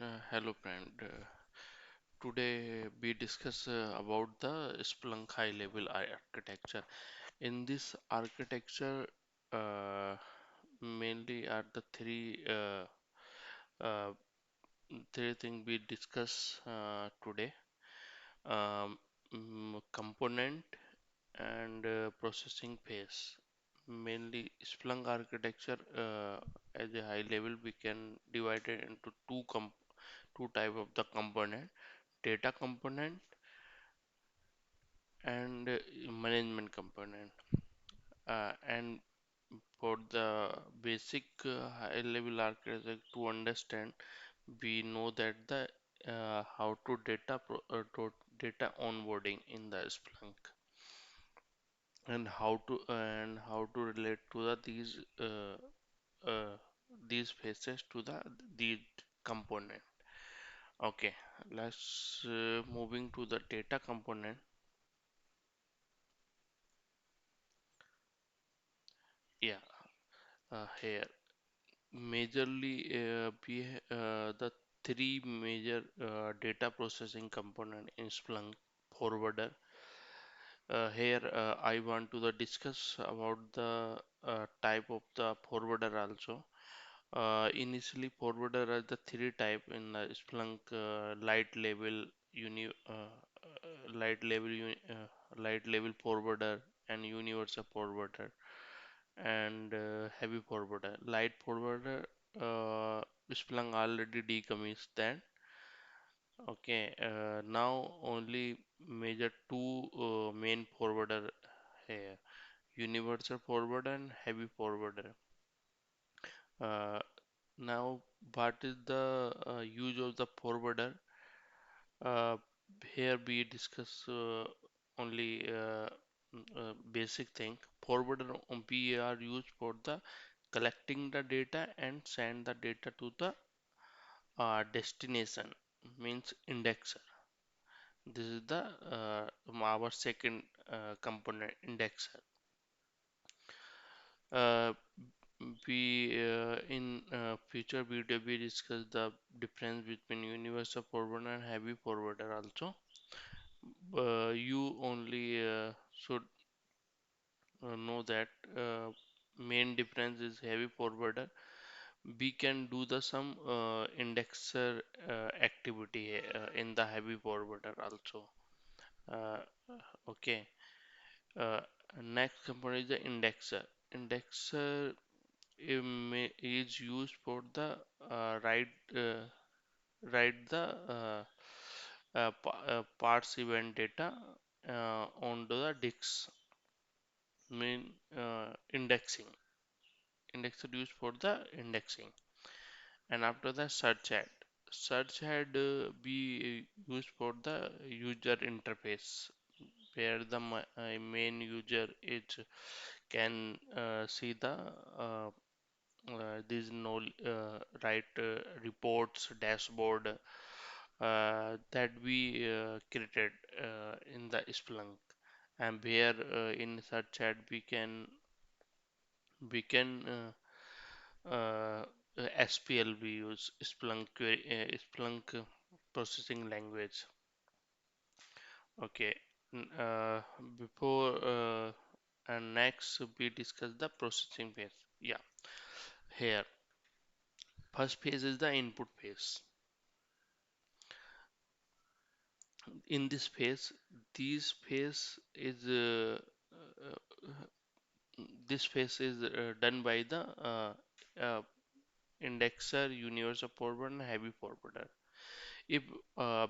Hello friend. Today we discuss about the Splunk high level architecture. In this architecture, uh, mainly are the uh, three things we discuss today. Um, Component and processing phase. Mainly Splunk architecture as a high level we can divide it into two type of the component: data component and management component. And for the basic high level architecture to understand, we know that the how to data onboarding in the Splunk, and how to relate to uh, these phases to the component. Okay, let's moving to the data component. Yeah, here majorly the three major data processing component in Splunk forwarder. Here I want to discuss about the type of the forwarder also. Initially, forwarder are the three type in the Splunk: light level forwarder, and universal forwarder, and heavy forwarder. Light forwarder, Splunk already decommissioned that. Okay, now only major two main forwarder here: universal forwarder and heavy forwarder. Uh, Now, what is the use of the forwarder? Uh, Here we discuss only basic thing. Forwarder we are used for the collecting the data and send the data to the destination, means indexer. This is the our second component, indexer. Uh, we in future video we discuss the difference between universal forwarder and heavy forwarder also. You only should know that main difference is heavy forwarder. We can do the some indexer activity in the heavy forwarder also. Uh, okay. Uh, Next component is the indexer. Indexer is used for the uh, write the parts event data onto the disks. Mean indexing. Indexer used for the indexing. And after the search had be used for the user interface, where the main user is can see the these no right reports dashboard that we created in the Splunk, and where in search chat we can SPL, we use Splunk processing language. Okay. Before and next we discuss the processing phase. Yeah, here first phase is the input phase. In this phase, this phase is done by the uh, indexer, universal forwarder, and heavy forwarder. If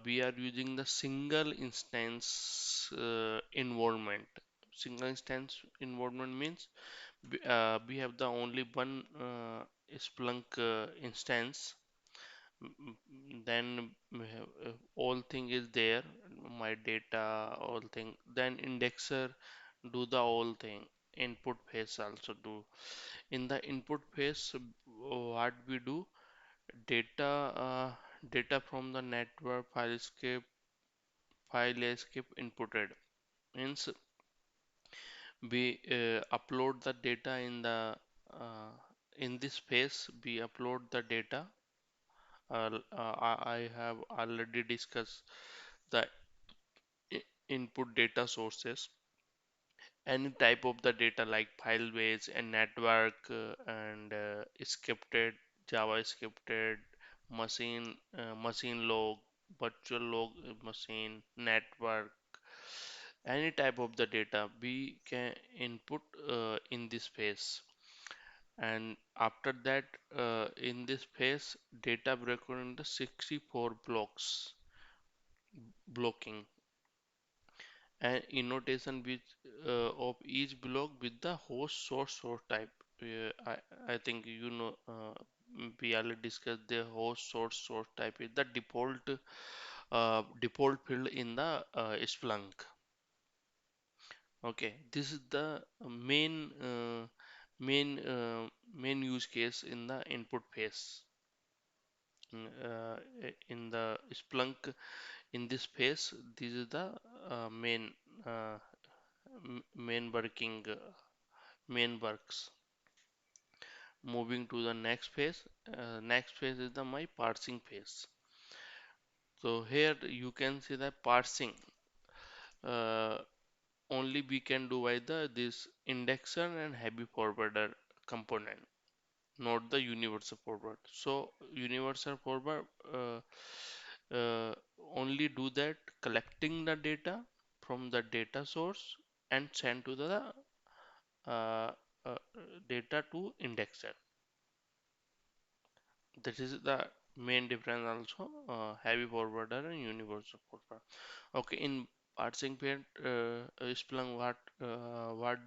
we are using the single instance single instance environment means we have the only one Splunk instance. Then we have, all thing is there, my data, all thing. Then indexer do the whole thing. Input phase also do. In the input phase, what we do, data data from the network file escape inputted, means we upload the data in the uh, in this phase we upload the data I have already discussed the input data sources, any type of the data like file based and network and scripted, Java scripted, machine log, virtual log machine, network, any type of the data we can input in this phase. And after that, in this phase, data broken into 64 blocking and annotation with of each block with the host source type. I think you know, we already discussed the host source type is the default field in the Splunk. Okay, this is the main use case in the input phase. In the Splunk, in this phase, this is the uh, main main works. Moving to the next phase. Next phase is the my parsing phase. So here you can see the parsing. Uh, Only we can do by the this indexer and heavy forwarder component, not the universal forward. So universal forward uh, only do that collecting the data from the data source and send to the uh, uh, data to indexer. That is the main difference also, heavy forwarder and universal forwarder. Okay, in parsing pair, Splunk what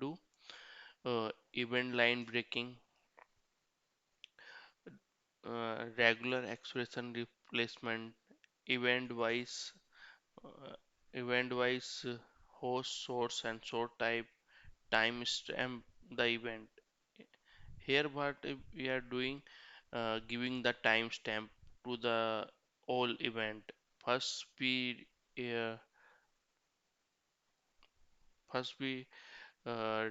do? Event line breaking, regular expression replacement, event wise, uh, event wise host source and source type, timestamp the event. Here what we are doing, giving the timestamp to the all event. First we uh, first we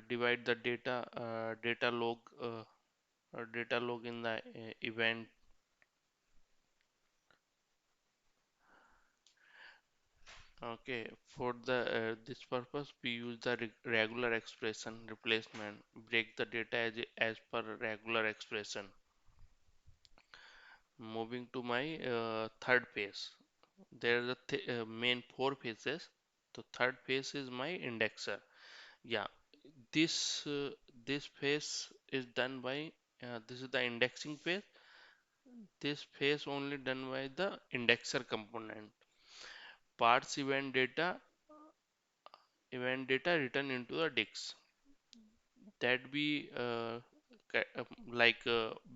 divide the data log in the event. Okay, for the this purpose we use the regular expression replacement, break the data as per regular expression. Moving to my third phase, there are the main four phases. The third phase is my indexer. Yeah, this this phase is done by this is the indexing phase. This phase only done by the indexer component. Parts event data written into the disk that we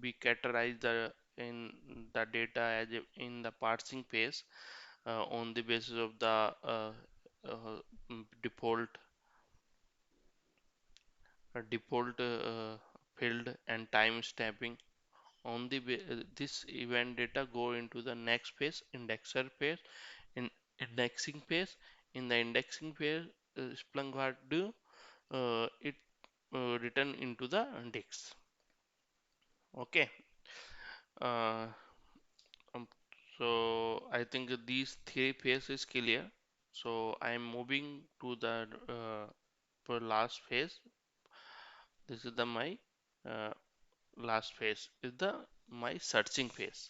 we categorize the in the data in the parsing phase on the basis of the default field and time stamping on the this event data go into the next phase, indexer phase. In indexing phase, in the indexing phase, Splunk what do it return into the disk. Okay. uh, um, so I think these three phases is clear. So I am moving to the for last phase. This is the my uh, last phase is the my searching phase.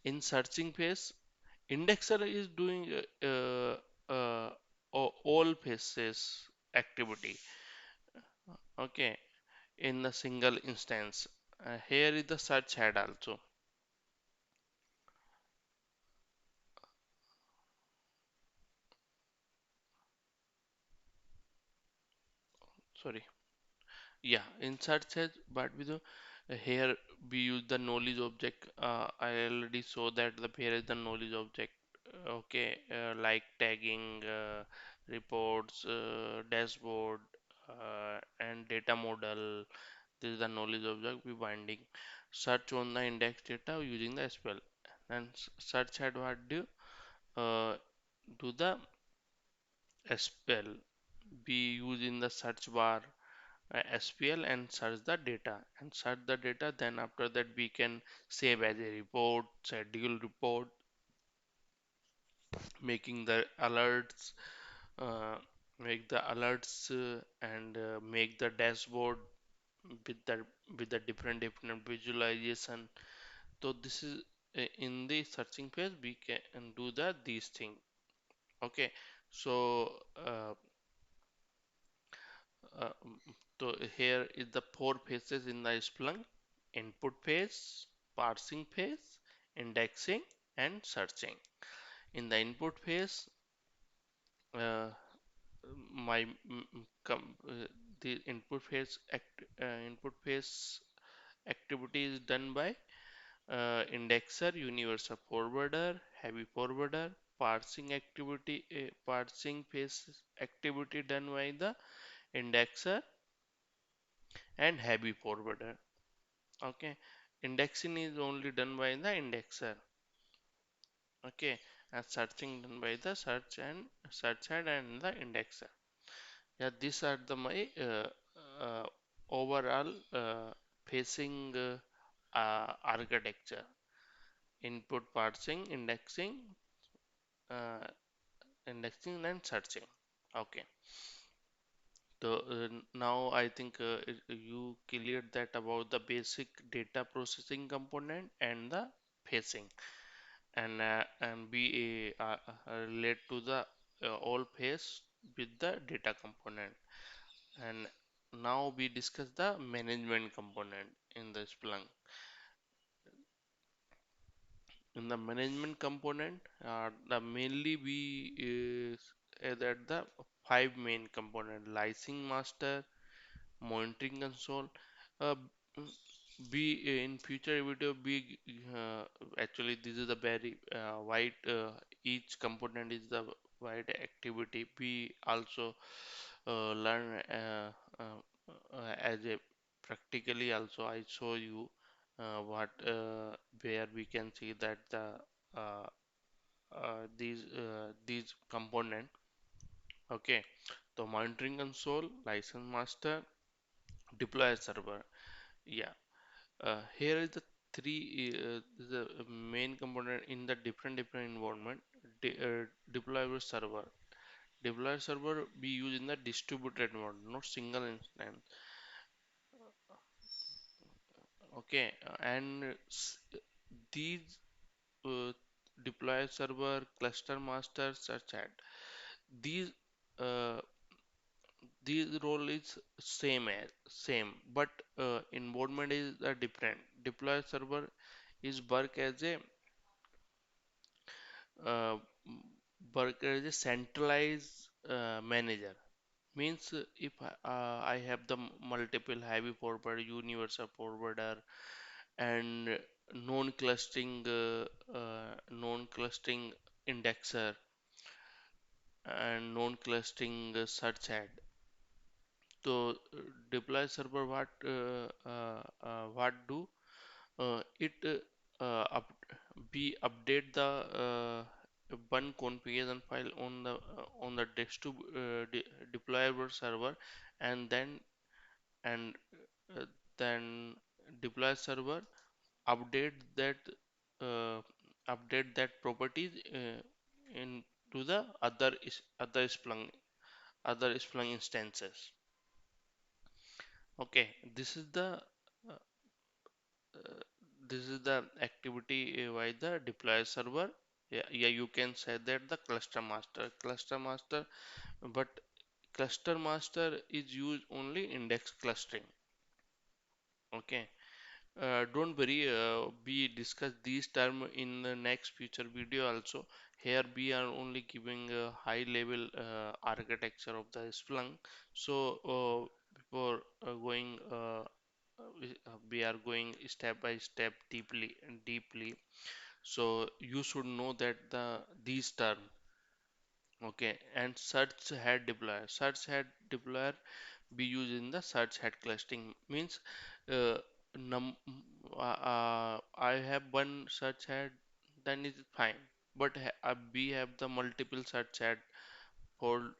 In searching phase, indexer is doing all phases activity. Okay, in a single instance. Here is the search head also. Sorry. Yeah, in search head, but with the here we use the knowledge object. I already saw that the here is the knowledge object. Okay, like tagging, reports, dashboard, and data model. This is the knowledge object we binding. Search on the index data using the SQL. And search head what do the SQL we use in the search bar SPL and search the data, then after that we can save as a report, schedule report, making the alerts, uh, make the alerts and make the dashboard with the different visualization. So this is in the searching phase we can do these things. Okay, so uh, so here is the four phases in the Splunk: input phase, parsing phase, indexing, and searching. In the input phase, uh, my the input phase activity is done by indexer, universal forwarder, heavy forwarder. Parsing phase activity done by the indexer and heavy forwarder. Okay, indexing is only done by the indexer. Okay, and searching done by the search head and the indexer. Yeah, these are the my uh, overall facing architecture: input, parsing, uh, indexing and searching. Okay, so now I think you cleared that about the basic data processing component and the facing, and we relate to the all phase with the data component. And now we discuss the management component in the Splunk. In the management component, the mainly we that the five main component: licensing master, monitoring console. Uh, we in future video we actually this is a very wide each component is the wide activity. We also learn as a practically also I show you what where we can see that uh, these component. Okay, the monitoring console, license master, deploy server. Yeah, here is the three the main component in the different environment. Deploy server. Deploy server we use in the distributed environment, not single instance. Okay, and these uh, deploy server, cluster master, search ad. These uh, these role is same, but environment is different. Deploy server is uh, work as a centralized manager. Means if I have the multiple heavy forwarder, universal forwarder, and non-clustering indexer and non-clustering search ad. So deploy server what do it up, we update the one configuration file on the deployable server, and and uh, then deploy server update that uh, properties into the other Splunk instances. Okay, uh, uh, this is the activity by the deploy server. Yeah, you can say that the cluster master, but cluster master is used only index clustering. Okay, don't worry, we discuss these term in the next future video also. Here we are only giving a high level architecture of the Splunk. So before going we are going step by step deeply. So you should know that these term. Okay, and search head deployer be used in the search head clustering. Means uh, num I have one search head, then it is fine. But we have the multiple search head for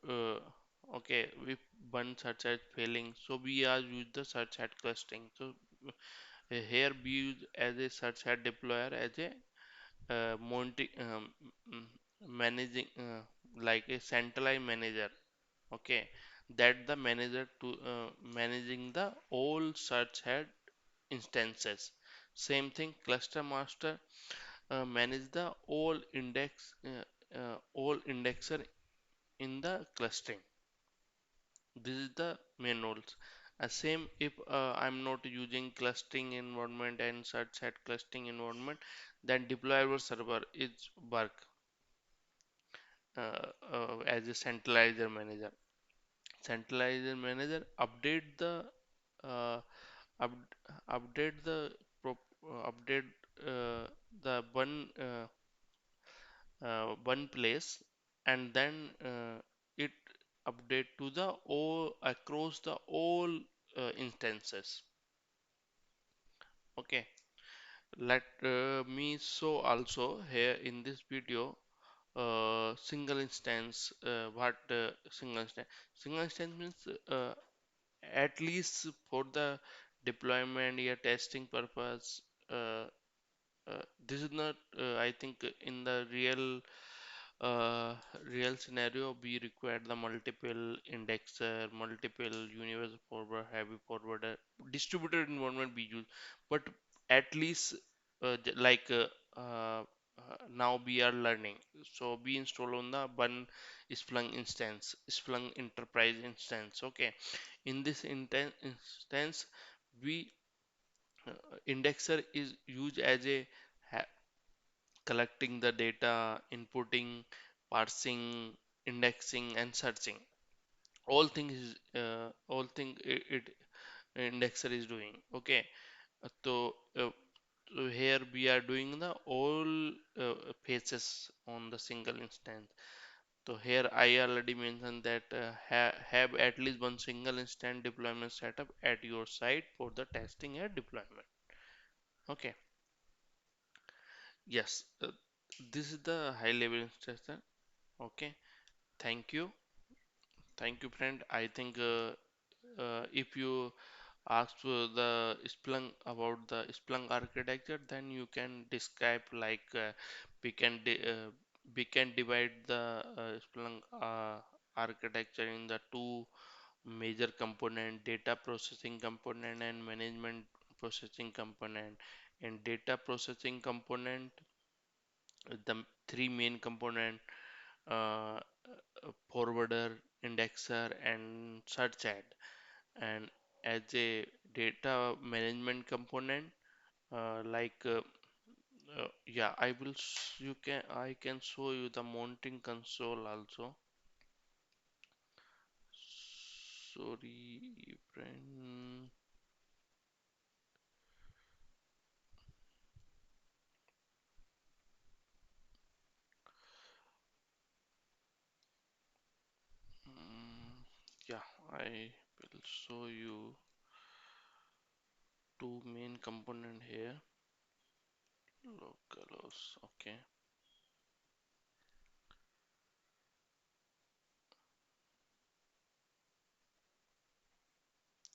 Okay, if one search ad failing, so we are use the search ad clustering. So here we use as a search ad deployer as a monti mm, managing like a centralized manager. Okay, that the manager to managing the all search ad instances. Same thing, cluster master manage the all indexer in the clustering. This is the main roles. Same if I'm not using clustering environment and search at clustering environment, then deployable server is work as a centralizer manager. Centralizer manager uh, up, update the update the one place, and then it update to the all across the all instances. Okay, let me show also here in this video single instance. What single instance means, at least for the deployment, yeah, testing purpose. uh, this is not, I think, in the uh, real scenario we require the multiple indexer, multiple universal forward, heavy forwarder, distributed environment we use. But at least now we are learning, so we install on the one Splunk instance, Splunk enterprise instance. Okay, in this instance we indexer is used as a collecting the data, inputting, parsing, indexing, and searching. All thing it indexer is doing. Okay, so here we are doing the all phases on the single instance. So here I already mentioned that have at least one single instance deployment setup at your site for the testing and deployment. Okay, yes, this is the high level instruction. Okay, thank you. Thank you, friend. I think if you ask the Splunk about the Splunk architecture, then you can describe like we can di we can divide the Splunk architecture in the two major component: data processing component and management processing component. In data processing component, the three main component: uh, forwarder, indexer, and search ad. And as a data management component, yeah, I can show you the mounting console also. Sorry, friend. Mm, yeah, I will show you two main component here. Localhost, okay.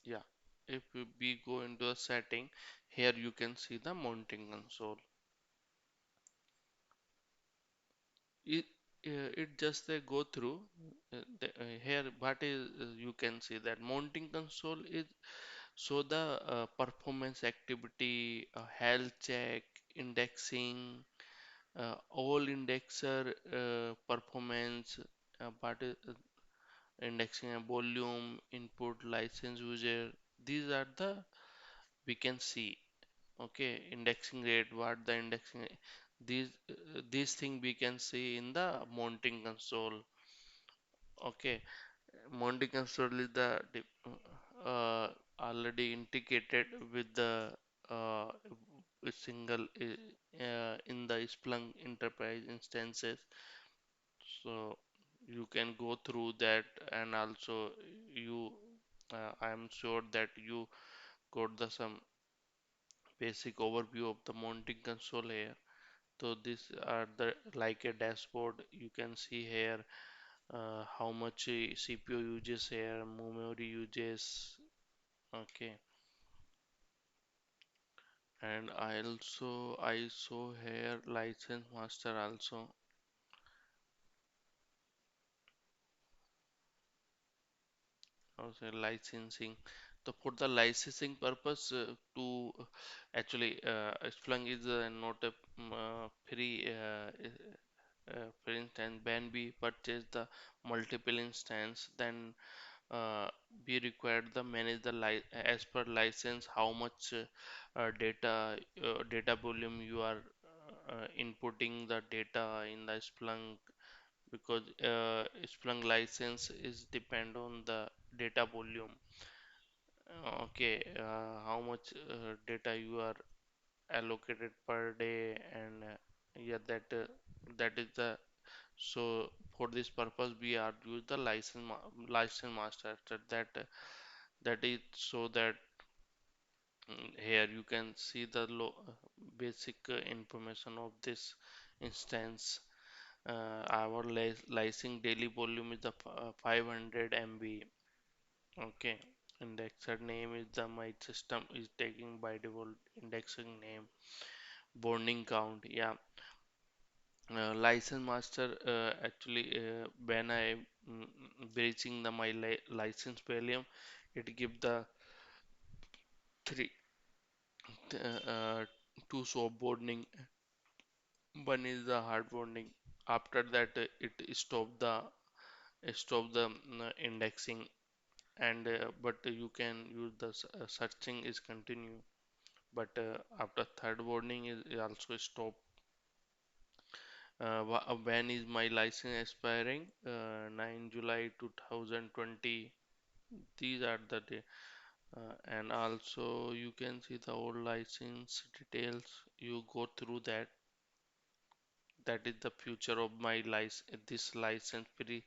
Yeah, if we go into a setting, here you can see the mounting console. It just go through here. What is you can see that mounting console is so the performance activity, health check, indexing, all indexer performance, what is indexing and volume, input, license, user. These are the we can see. Okay, indexing rate, what the indexing, these thing we can see in the mounting console. Okay, mounting console is the uh, already integrated with the uh, single in the Splunk enterprise instances. So you can go through that, and also you I am sure that you got the some basic overview of the mounting console here. So these are the like a dashboard you can see here. how much CPU uses here, memory uses. Okay, and I saw here license master also. Also licensing. So for the licensing purpose, to actually Splunk is not a free. For instance, when we purchase the multiple instance, then we require the manage the as per license how much data volume you are inputting the data in the Splunk, because Splunk license is depend on the data volume. Okay, how much data you are allocated per day, and yeah, that is the. So for this purpose we are use the license master, that is so that here you can see the basic information of this instance. Our license daily volume is the 500 MB. Okay, indexer name is the my system is taking by default indexing name. Bonding count, yeah. License master, actually when I breaching the my license volume, it give the three uh, two soft bonding. One is the hard bonding. After that, it stop the indexing, and but you can use the searching is continue. But after third bonding is also stop. When is my license expiring? 9 July 2020. These are the day. And also you can see the old license details. You go through that. That is the future of my license. This license free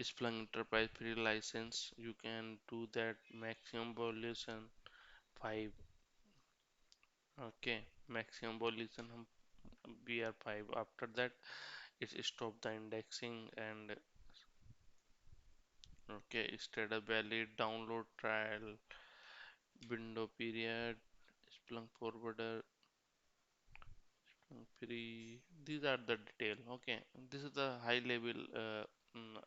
Splunk Enterprise free license. You can do that maximum evolution 5. Okay, maximum evolution BR5. After that, it stop the indexing, and okay, start a valid download trial window period, Splunk forwarder, free. These are the detail. Okay, this is the high level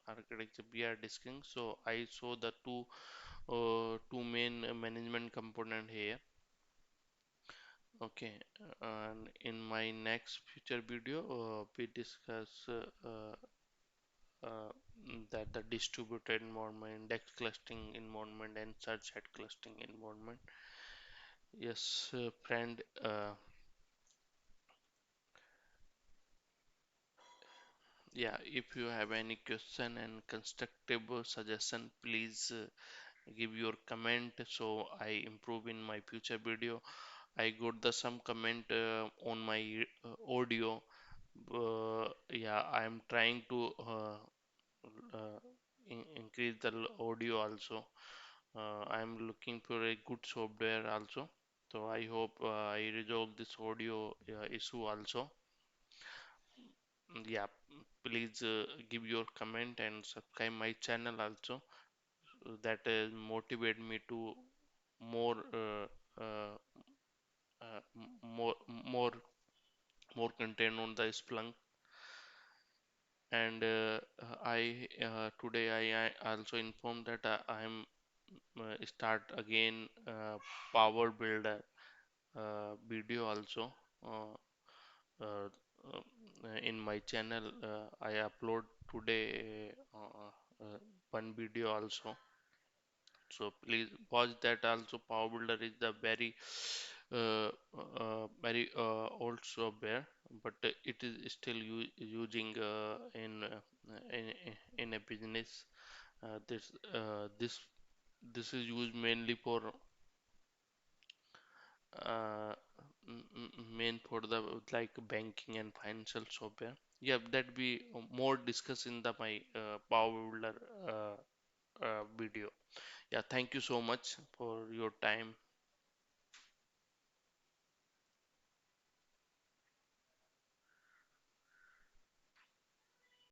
architecture we are discussing. So I saw the two main management component here. Okay, and in my next future video, we discuss that the distributed environment, index clustering environment, and search head clustering environment. Yes, friend. Yeah, if you have any question and constructive suggestion, please give your comment so I improve in my future video. I got the some comment on my audio. Yeah, I am trying to uh, increase the audio also. I am looking for a good software also. So I hope I resolve this audio issue also. Yeah, please give your comment and subscribe my channel also. That motivate me to more more more content on the Splunk. And I today I also informed that I am start again Power Builder video also. Uh, uh, in my channel, I upload today one video also. So please watch that also. Power Builder is the very old software, but it is still using in a business. This is used mainly for uh, main for the like banking and financial software. Yeah, that we more discuss in the my Power Builder video. Yeah, thank you so much for your time.